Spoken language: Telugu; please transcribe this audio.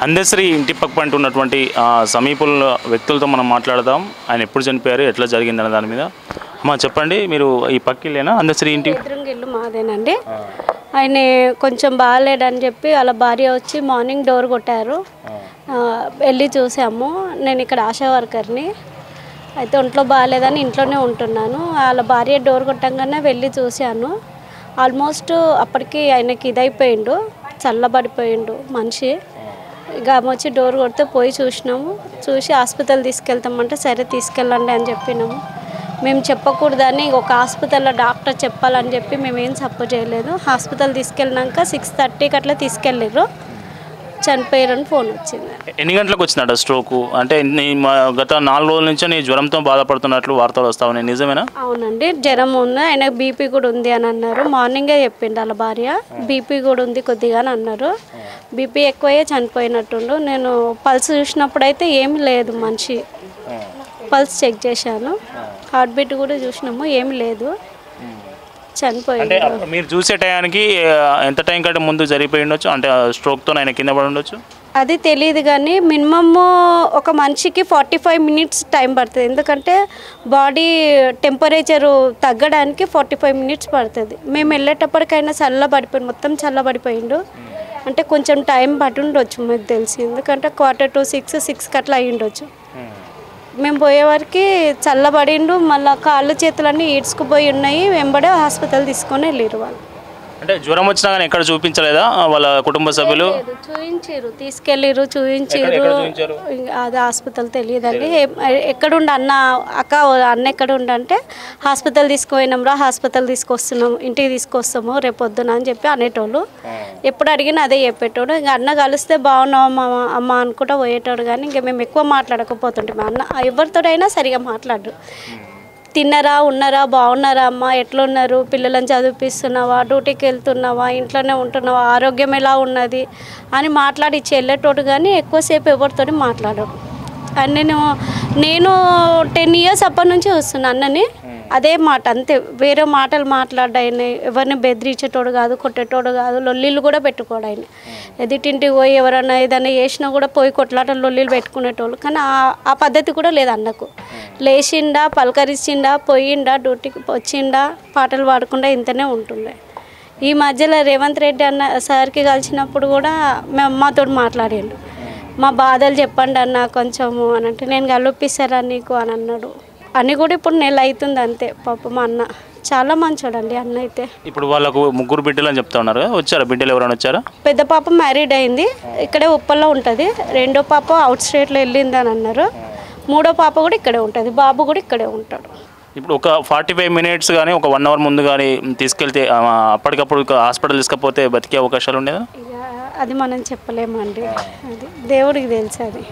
అందశ్రీ ఇంటి పక్కన ఉన్నటువంటి సమీపంలో వ్యక్తులతో మనం మాట్లాడదాం. ఆయన ఎప్పుడు చనిపోయారు, ఎట్లా జరిగిందన్న దాని మీద. అమ్మా చెప్పండి, మీరు ఈ పక్కిల్లేనా అందశ్రీ ఇంటి? ఎదురుంగా ఇల్లు మాదేనండి. ఆయన కొంచెం బాగాలేడని చెప్పి వాళ్ళ భార్య వచ్చి మార్నింగ్ డోర్ కొట్టారు. వెళ్ళి చూసాము. నేను ఇక్కడ ఆశా వర్కర్ని. అయితే ఒంట్లో బాగాలేదని ఇంట్లోనే ఉంటున్నాను. వాళ్ళ భార్య డోర్ కొట్టంగానే వెళ్ళి చూశాను. ఆల్మోస్ట్ అప్పటికి ఆయనకి ఇదైపోయిండు, చల్లబడిపోయిండు మనిషి. ఇక వచ్చి డోర్ కొడితే పోయి చూసినాము. చూసి హాస్పిటల్ తీసుకెళ్తామంటే సరే తీసుకెళ్ళండి అని చెప్పినాము. మేము చెప్పకూడదని ఒక హాస్పిటల్లో డాక్టర్ చెప్పాలని చెప్పి మేమేం సపోర్ట్ చేయలేదు. హాస్పిటల్ తీసుకెళ్ళినాక 6:30కి అట్లా తీసుకెళ్ళారు. చనిపోయారని ఫోన్ వచ్చింది. ఎన్ని గంటలకు వచ్చినట్టు స్ట్రోక్? అంటే గత 4 రోజుల నుంచి నీ జ్వరంతో బాధపడుతున్నట్లు వార్తలు వస్తావు, నిజమేనా? అవునండి, జ్వరం ఉంది, ఆయన బీపీ కూడా ఉంది అని అన్నారు. మార్నింగే చెప్పిండు వాళ్ళ భార్య, బీపీ కూడా ఉంది కొద్దిగా అని అన్నారు. బీపీ ఎక్కువయ్యే చనిపోయినట్టుండు. నేను పల్స్ చూసినప్పుడు అయితే ఏమి లేదు, మనిషి పల్స్ చెక్ చేశాను, హార్ట్ బీట్ కూడా చూసినాము, ఏమి లేదు, చనిపోయింది. మీరు చూసే టైంకి ఎంత టైం కంటే ముందు జరిగిపోయి ఉండొచ్చు? అంటే స్ట్రోక్తో ఆయన కింద పడి ఉండొచ్చు? అది తెలియదు కానీ మినిమమ్ ఒక మనిషికి 45 మినిట్స్ టైం పడుతుంది. ఎందుకంటే బాడీ టెంపరేచరు తగ్గడానికి 45 మినిట్స్ పడుతుంది. మేము వెళ్ళేటప్పటికైనా చల్లబడిపోయింది, మొత్తం చల్లబడిపోయిండు. అంటే కొంచెం టైం పట్టి ఉండొచ్చు మాకు తెలిసి, ఎందుకంటే 5:45, 6కి అట్లా అయ్యి ఉండొచ్చు. మేము పోయేవారికి చల్లబడిండు. మళ్ళీ కాళ్ళు చేతులన్నీ ఈడ్చుకుపోయి ఉన్నాయి. వెంబడే హాస్పిటల్ తీసుకొని వెళ్ళారు వాళ్ళు. అంటే జ్వరం వచ్చినా కానీ ఎక్కడ చూపించలేదా వాళ్ళ కుటుంబ సభ్యులు? చూయించారు, తీసుకెళ్ళారు, చూయించారు. అది హాస్పిటల్ తెలియదండి. ఎక్కడుండి అన్న అన్న ఎక్కడ ఉండంటే హాస్పిటల్ తీసుకుపోయినాం రా, హాస్పిటల్ తీసుకొస్తున్నాం, ఇంటికి తీసుకొస్తాము రేపు పొద్దున అని చెప్పి అనేటోళ్ళు. ఎప్పుడు అడిగినా అదే చెప్పేటోడు. ఇంకా అన్న కలిస్తే బాగున్నావు అమ్మ అనుకుంటా పోయేటోడు. కానీ ఇంకా మేము ఎక్కువ మాట్లాడకపోతుంటాం. అన్న ఎవరితోడైనా సరిగా మాట్లాడు. తిన్నారా, ఉన్నారా, బాగున్నారా అమ్మ, ఎట్లున్నారు, పిల్లలను చదివిపిస్తున్నావా, డ్యూటీకి వెళ్తున్నావా, ఇంట్లోనే ఉంటున్నావా, ఆరోగ్యం ఎలా ఉన్నది అని మాట్లాడి వెళ్ళేటోడు. కానీ ఎక్కువసేపు ఎవరితో మాట్లాడాడు. అని నేను 10 ఇయర్స్ అప్పటి నుంచి వస్తున్నాను అన్నని. అదే మాట, అంతే, వేరే మాటలు మాట్లాడాయన. ఎవరిని బెదిరించేటోడు కాదు, కొట్టేటోడు కాదు, లొల్లీలు కూడా పెట్టుకోడు ఆయన. ఎదుటింటికి పోయి ఎవరైనా ఏదైనా చేసినా కూడా పోయి కొట్లాట లొల్లీలు పెట్టుకునేటోళ్ళు. కానీ ఆ పద్ధతి కూడా లేదు అన్నకు. లేచిండా, పలకరించిండా, పోయిండా, డ్యూటీకి వచ్చిండా, పాటలు పాడకుండా ఇంతనే ఉంటుండే. ఈ మధ్యలో రేవంత్ రెడ్డి అన్న సార్కి కలిసినప్పుడు కూడా మా అమ్మతో మాట్లాడిండు. మా బాధలు చెప్పండి అన్న కొంచెము అని అంటే, నేను కల్పిస్తారా నీకు అని అన్నాడు. అన్నీ కూడా ఇప్పుడు నెల అవుతుంది అంతే. పాప మా అన్న చాలా మంచోడండి అన్న అయితే. ఇప్పుడు వాళ్ళకు 3 బిడ్డలు అని చెప్తా ఉన్నారు, వచ్చారా బిడ్డలు ఎవరైనా వచ్చారా? పెద్ద పాప మ్యారీడ్ అయింది, ఇక్కడే ఉప్పల్లో ఉంటుంది. రెండో పాప అవుట్ స్టేట్లో వెళ్ళింది అని అన్నారు. మూడో పాప కూడా ఇక్కడే ఉంటుంది, బాబు కూడా ఇక్కడే ఉంటాడు. ఇప్పుడు ఒక 45 మినిట్స్ కానీ ఒక 1 అవర్ ముందు కానీ తీసుకెళ్తే అప్పటికప్పుడు హాస్పిటల్ తీసుకపోతే బతికే అవకాశాలు ఉండేదా? అది మనం చెప్పలేమండి, అది దేవుడికి తెలుసు అది.